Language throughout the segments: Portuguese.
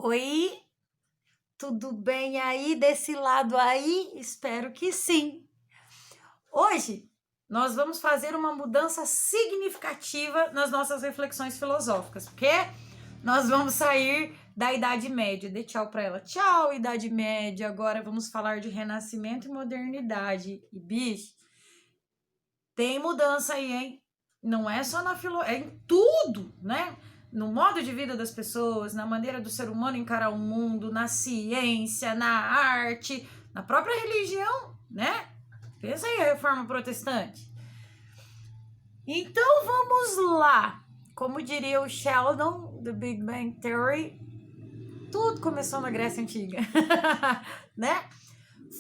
Oi, tudo bem aí desse lado aí? Espero que sim. Hoje nós vamos fazer uma mudança significativa nas nossas reflexões filosóficas, porque nós vamos sair da Idade Média. Dê tchau para ela. Tchau, Idade Média. Agora vamos falar de renascimento e modernidade. E bicho, tem mudança aí, hein? Não é só na filosofia, é em tudo, né? No modo de vida das pessoas, na maneira do ser humano encarar o mundo, na ciência, na arte, na própria religião, né? Pensa aí a reforma protestante. Então vamos lá. Como diria o Sheldon, do Big Bang Theory, tudo começou na Grécia Antiga, né?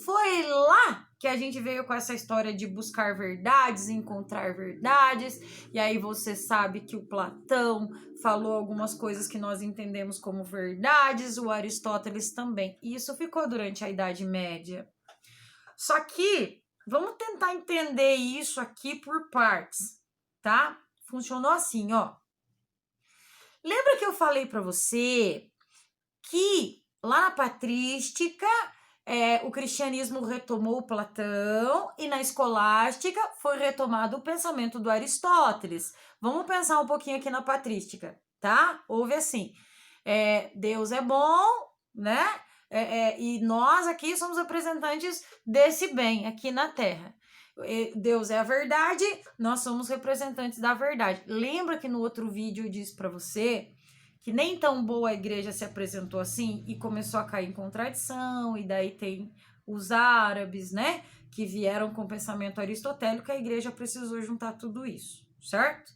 Foi lá que a gente veio com essa história de buscar verdades, encontrar verdades, e aí você sabe que o Platão falou algumas coisas que nós entendemos como verdades, o Aristóteles também. E isso ficou durante a Idade Média. Só que vamos tentar entender isso aqui por partes, tá? Funcionou assim, ó. Lembra que eu falei para você que lá na patrística o cristianismo retomou Platão e na escolástica foi retomado o pensamento do Aristóteles. Vamos pensar um pouquinho aqui na patrística, tá? Houve assim, Deus é bom, né? E nós aqui somos representantes desse bem aqui na Terra. Deus é a verdade, nós somos representantes da verdade. Lembra que no outro vídeo eu disse para você que nem tão boa a igreja se apresentou assim e começou a cair em contradição, e daí tem os árabes, né, que vieram com o pensamento aristotélico, a igreja precisou juntar tudo isso, certo?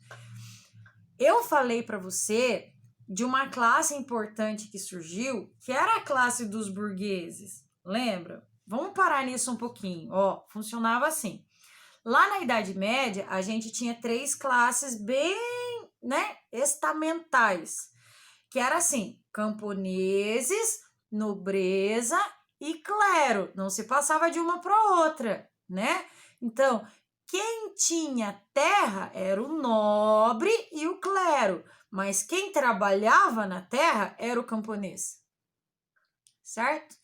Eu falei para você de uma classe importante que surgiu, que era a classe dos burgueses, lembra? Vamos parar nisso um pouquinho, ó, funcionava assim. Lá na Idade Média, a gente tinha 3 classes bem, né, estamentais, que era assim, camponeses, nobreza e clero. Não se passava de uma para outra, né? Então, quem tinha terra era o nobre e o clero, mas quem trabalhava na terra era o camponês, certo?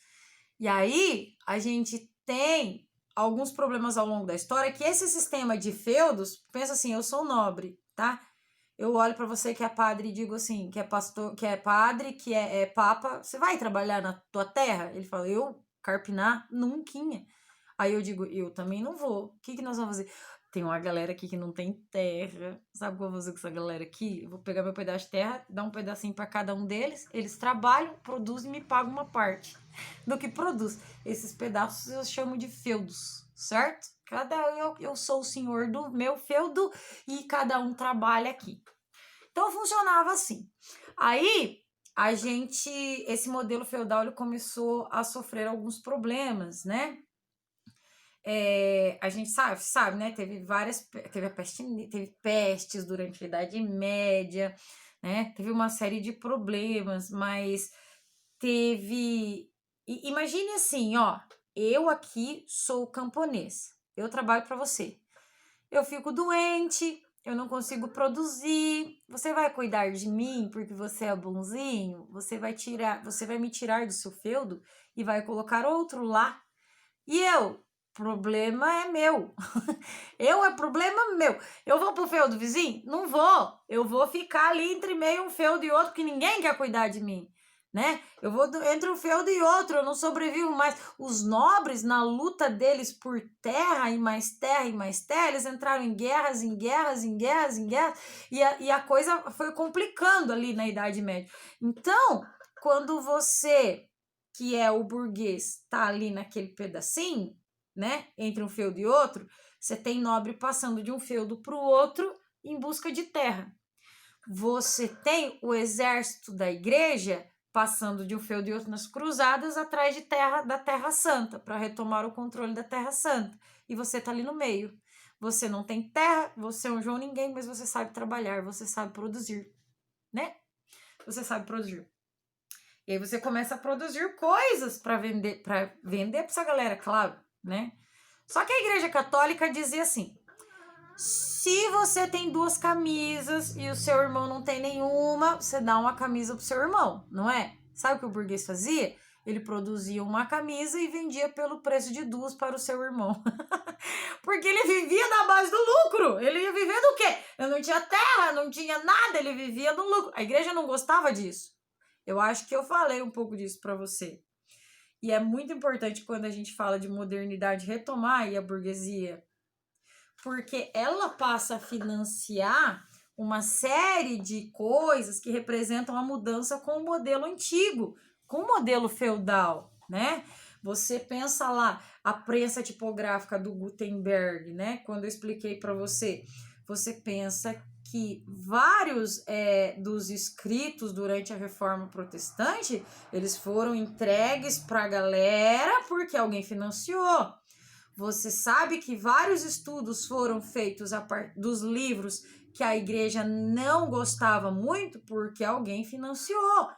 E aí, a gente tem alguns problemas ao longo da história, que esse sistema de feudos, pensa assim, eu sou nobre, tá? Eu olho para você que é padre e digo assim, que é pastor, que é padre, que é papa, você vai trabalhar na tua terra? Ele fala, eu carpinar nunquinha. Aí eu digo, eu também não vou. O que nós vamos fazer? Tem uma galera aqui que não tem terra. Sabe o que eu vou fazer com essa galera aqui? Eu vou pegar meu pedaço de terra, dar um pedacinho para cada um deles, eles trabalham, produzem e me pagam uma parte do que produz. Esses pedaços eu chamo de feudos, certo? Eu sou o senhor do meu feudo e cada um trabalha aqui. Então funcionava assim. Aí esse modelo feudal ele começou a sofrer alguns problemas, né? A gente sabe, né? Teve pestes durante a Idade Média, né? Teve uma série de problemas, mas imagine assim, ó, eu aqui sou camponês, eu trabalho para você, eu fico doente, eu não consigo produzir, você vai cuidar de mim porque você é bonzinho, você vai me tirar do seu feudo e vai colocar outro lá, e problema é meu, problema meu, eu vou pro feudo vizinho? Não vou, eu vou ficar ali entre meio um feudo e outro, que ninguém quer cuidar de mim, né? Eu vou entre um feudo e outro, eu não sobrevivo mais. Os nobres, na luta deles por terra e mais terra e mais terra, eles entraram em guerras, e a coisa foi complicando ali na Idade Média. Então, quando você, que é o burguês, tá ali naquele pedacinho, né, entre um feudo e outro, você tem nobre passando de um feudo para o outro em busca de terra. Você tem o exército da igreja passando de um feudo e outro nas cruzadas atrás de da Terra Santa, para retomar o controle da Terra Santa. E você tá ali no meio. Você não tem terra, você é um João Ninguém, mas você sabe trabalhar, você sabe produzir, né? Você sabe produzir. E aí você começa a produzir coisas para vender para essa galera, claro, né? Só que a Igreja Católica dizia assim: se você tem 2 camisas e o seu irmão não tem nenhuma, você dá uma camisa pro seu irmão, não é? Sabe o que o burguês fazia? Ele produzia uma camisa e vendia pelo preço de 2 para o seu irmão. Porque ele vivia na base do lucro. Ele ia viver do quê? Eu não tinha terra, não tinha nada, ele vivia do lucro. A igreja não gostava disso. Eu acho que eu falei um pouco disso para você. E é muito importante quando a gente fala de modernidade retomar aí a burguesia, porque ela passa a financiar uma série de coisas que representam a mudança com o modelo antigo, com o modelo feudal, né? Você pensa lá, a prensa tipográfica do Gutenberg, né? Quando eu expliquei para você, você pensa que vários dos escritos durante a Reforma Protestante, eles foram entregues para a galera porque alguém financiou. Você sabe que vários estudos foram feitos a partir dos livros que a igreja não gostava muito porque alguém financiou.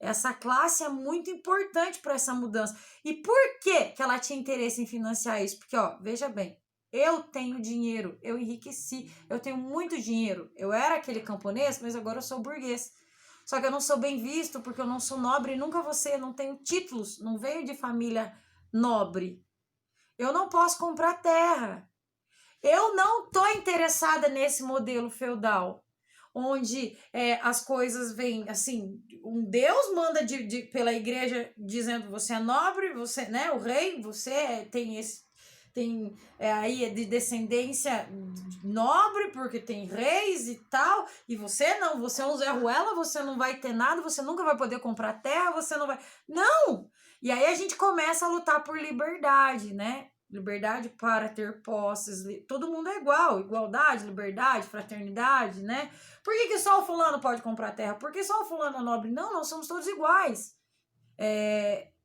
Essa classe é muito importante para essa mudança. E por que ela tinha interesse em financiar isso? Porque, ó, veja bem, eu tenho dinheiro, eu enriqueci, eu tenho muito dinheiro. Eu era aquele camponês, mas agora eu sou burguês. Só que eu não sou bem visto porque eu não sou nobre, nunca vou ser, não tenho títulos, não venho de família nobre. Eu não posso comprar terra. Eu não estou interessada nesse modelo feudal, onde as coisas vêm assim, um Deus manda pela igreja dizendo você é nobre, você, né, o rei, você tem esse aí de descendência nobre, porque tem reis e tal, e você não, você é um Zé Ruela, você não vai ter nada, você nunca vai poder comprar terra, você não vai... Não! E aí a gente começa a lutar por liberdade, né? Liberdade para ter posses, todo mundo é igual, igualdade, liberdade, fraternidade, né? Por que só o fulano pode comprar terra? Por que só o fulano é nobre? Não, nós somos todos iguais.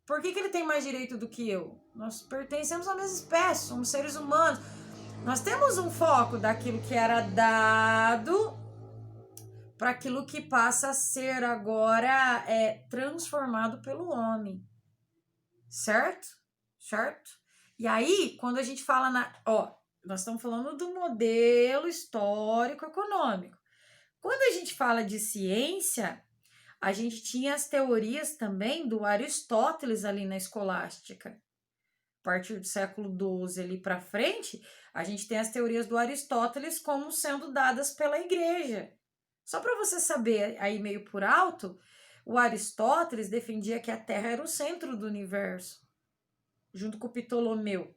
Por que ele tem mais direito do que eu? Nós pertencemos à mesma espécie, somos seres humanos. Nós temos um foco daquilo que era dado para aquilo que passa a ser agora transformado pelo homem. Certo? Certo? E aí, quando a gente fala nós estamos falando do modelo histórico-econômico. Quando a gente fala de ciência, a gente tinha as teorias também do Aristóteles ali na escolástica. A partir do século XII ali para frente, a gente tem as teorias do Aristóteles como sendo dadas pela igreja. Só para você saber aí meio por alto, o Aristóteles defendia que a Terra era o centro do universo, junto com o Ptolomeu,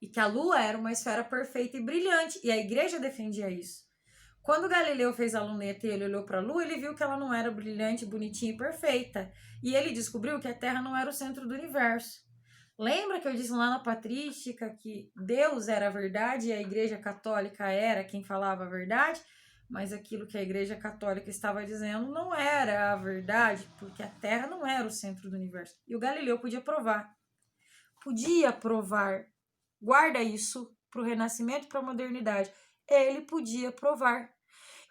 e que a Lua era uma esfera perfeita e brilhante, e a igreja defendia isso. Quando Galileu fez a luneta e ele olhou para a Lua, ele viu que ela não era brilhante, bonitinha e perfeita, e ele descobriu que a Terra não era o centro do universo. Lembra que eu disse lá na patrística que Deus era a verdade e a igreja católica era quem falava a verdade? Mas aquilo que a igreja católica estava dizendo não era a verdade, porque a Terra não era o centro do universo. E o Galileu podia provar. Guarda isso para o Renascimento e para a modernidade. Ele podia provar.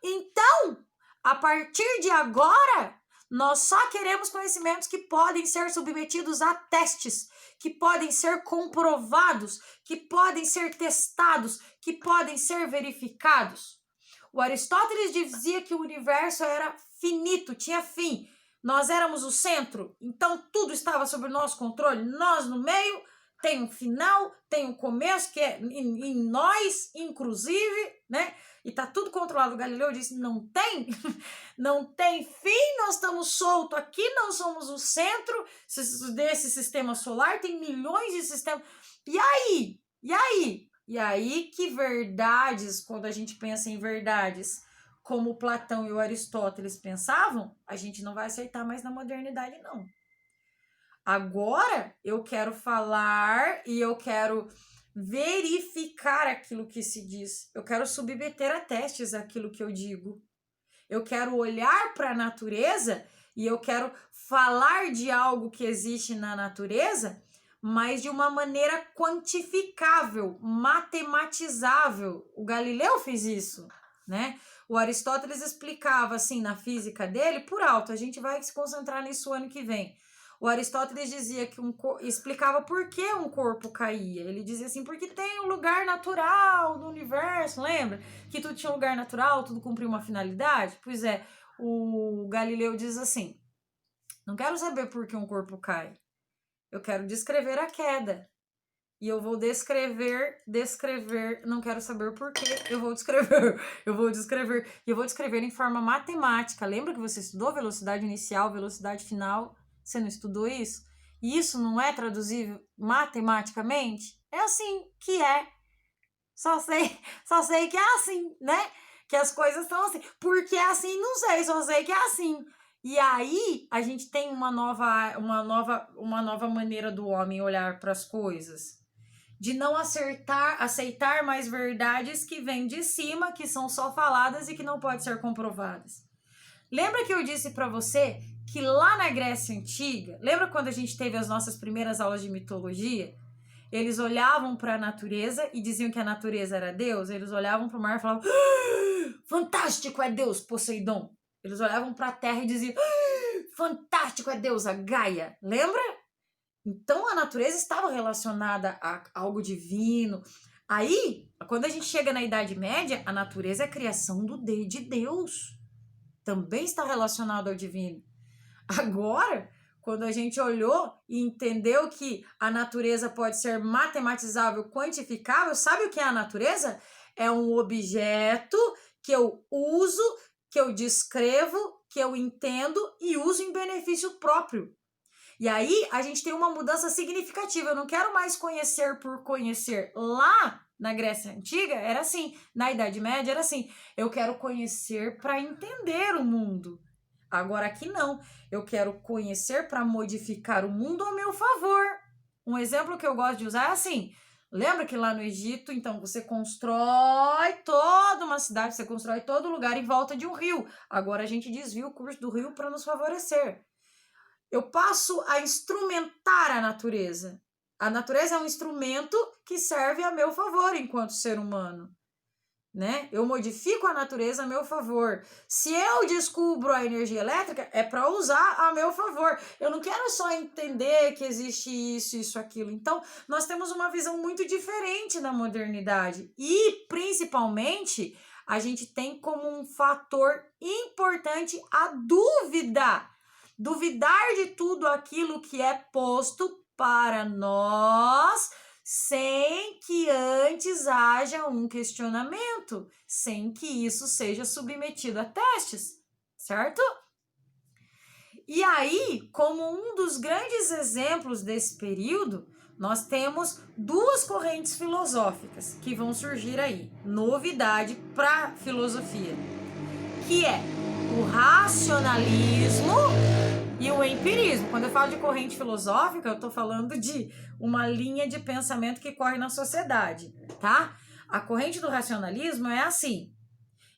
Então, a partir de agora, nós só queremos conhecimentos que podem ser submetidos a testes, que podem ser comprovados, que podem ser testados, que podem ser verificados. O Aristóteles dizia que o universo era finito, tinha fim. Nós éramos o centro, então tudo estava sob o nosso controle. Nós no meio, tem um final, tem um começo, que é em nós, inclusive, né? E tá tudo controlado. O Galileu disse, não tem, não tem fim, nós estamos soltos aqui, não somos o centro desse sistema solar, tem milhões de sistemas. E aí? E aí que verdades, quando a gente pensa em verdades, como Platão e o Aristóteles pensavam, a gente não vai aceitar mais na modernidade, não. Agora eu quero falar e eu quero verificar aquilo que se diz. Eu quero submeter a testes aquilo que eu digo. Eu quero olhar para a natureza e eu quero falar de algo que existe na natureza, mas de uma maneira quantificável, matematizável. O Galileu fez isso, né? O Aristóteles explicava assim na física dele, por alto, a gente vai se concentrar nisso ano que vem. O Aristóteles dizia que explicava por que um corpo caía. Ele dizia assim, porque tem um lugar natural no universo, lembra? Que tudo tinha um lugar natural, tudo cumpria uma finalidade? Pois é, o Galileu diz assim, Não quero saber por que um corpo cai. Eu quero descrever a queda. E eu vou descrever, não quero saber por quê, eu vou descrever. E eu vou descrever em forma matemática. Lembra que você estudou velocidade inicial, velocidade final? Você não estudou isso? E isso não é traduzível matematicamente? É assim que é. Só sei que é assim, né? Que as coisas são assim. Porque é assim, não sei, só sei que é assim. E aí a gente tem uma nova maneira do homem olhar para as coisas. De não aceitar mais verdades que vêm de cima, que são só faladas e que não podem ser comprovadas. Lembra que eu disse para você que lá na Grécia Antiga, lembra quando a gente teve as nossas primeiras aulas de mitologia? Eles olhavam para a natureza e diziam que a natureza era Deus. Eles olhavam para o mar e falavam: fantástico é Deus, Poseidon. Eles olhavam para a terra e diziam: fantástico é Deus, a Gaia. Lembra? Então a natureza estava relacionada a algo divino. Aí, quando a gente chega na Idade Média, a natureza é a criação de Deus. Também está relacionado ao divino. Agora, quando a gente olhou e entendeu que a natureza pode ser matematizável, quantificável, sabe o que é a natureza? É um objeto que eu uso, que eu descrevo, que eu entendo e uso em benefício próprio. E aí a gente tem uma mudança significativa. Eu não quero mais conhecer por conhecer. Lá na Grécia Antiga era assim, na Idade Média era assim. Eu quero conhecer para entender o mundo. Agora aqui não. Eu quero conhecer para modificar o mundo ao meu favor. Um exemplo que eu gosto de usar é assim. Lembra que lá no Egito, então, você constrói toda uma cidade, você constrói todo lugar em volta de um rio. Agora a gente desvia o curso do rio para nos favorecer. Eu passo a instrumentar a natureza. A natureza é um instrumento que serve a meu favor enquanto ser humano, né? Eu modifico a natureza a meu favor. Se eu descubro a energia elétrica, é para usar a meu favor. Eu não quero só entender que existe isso, aquilo. Então, nós temos uma visão muito diferente da modernidade. E, principalmente, a gente tem como um fator importante a dúvida. Duvidar de tudo aquilo que é posto para nós, sem que antes haja um questionamento, sem que isso seja submetido a testes, certo? E aí, como um dos grandes exemplos desse período, nós temos duas correntes filosóficas que vão surgir aí, novidade para a filosofia, que é o racionalismo e o empirismo. Quando eu falo de corrente filosófica, eu estou falando de uma linha de pensamento que corre na sociedade, tá? A corrente do racionalismo é assim: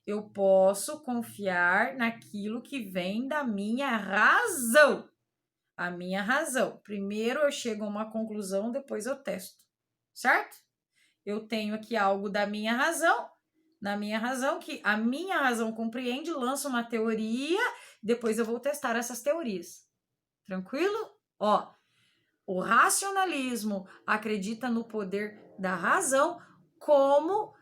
eu posso confiar naquilo que vem da minha razão. A minha razão. Primeiro eu chego a uma conclusão, depois eu testo, certo? Eu tenho aqui algo da minha razão, que a minha razão compreende, lanço uma teoria, depois eu vou testar essas teorias. Tranquilo? Ó, o racionalismo acredita no poder da razão como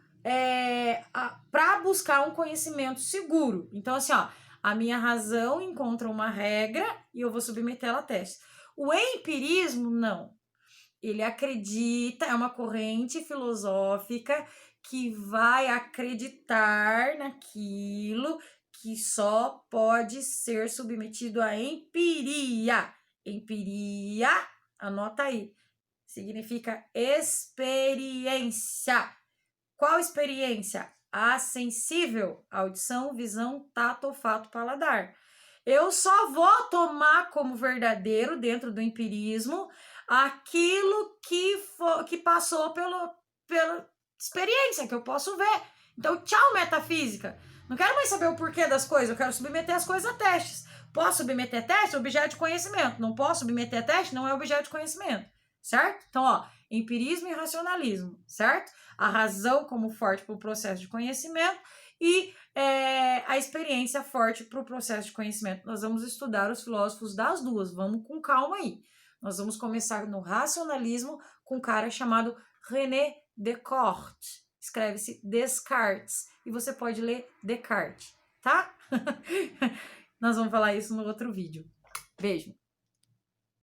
para buscar um conhecimento seguro. Então, assim, ó, a minha razão encontra uma regra e eu vou submetê-la a teste. O empirismo, não. Ele acredita, é uma corrente filosófica que vai acreditar naquilo que só pode ser submetido à empiria. Empiria, anota aí, significa experiência. Qual experiência? A sensível, audição, visão, tato, olfato, paladar. Eu só vou tomar como verdadeiro, dentro do empirismo, aquilo que passou pela experiência, que eu posso ver. Então, tchau, metafísica. Não quero mais saber o porquê das coisas, eu quero submeter as coisas a testes. Posso submeter a teste? Objeto de conhecimento. Não posso submeter a teste? Não é objeto de conhecimento. Certo? Então, ó, empirismo e racionalismo, certo? A razão como forte para o processo de conhecimento e a experiência forte para o processo de conhecimento. Nós vamos estudar os filósofos das duas, vamos com calma aí. Nós vamos começar no racionalismo com um cara chamado René Descartes. Escreve-se Descartes. E você pode ler Descartes, tá? Nós vamos falar isso no outro vídeo. Beijo!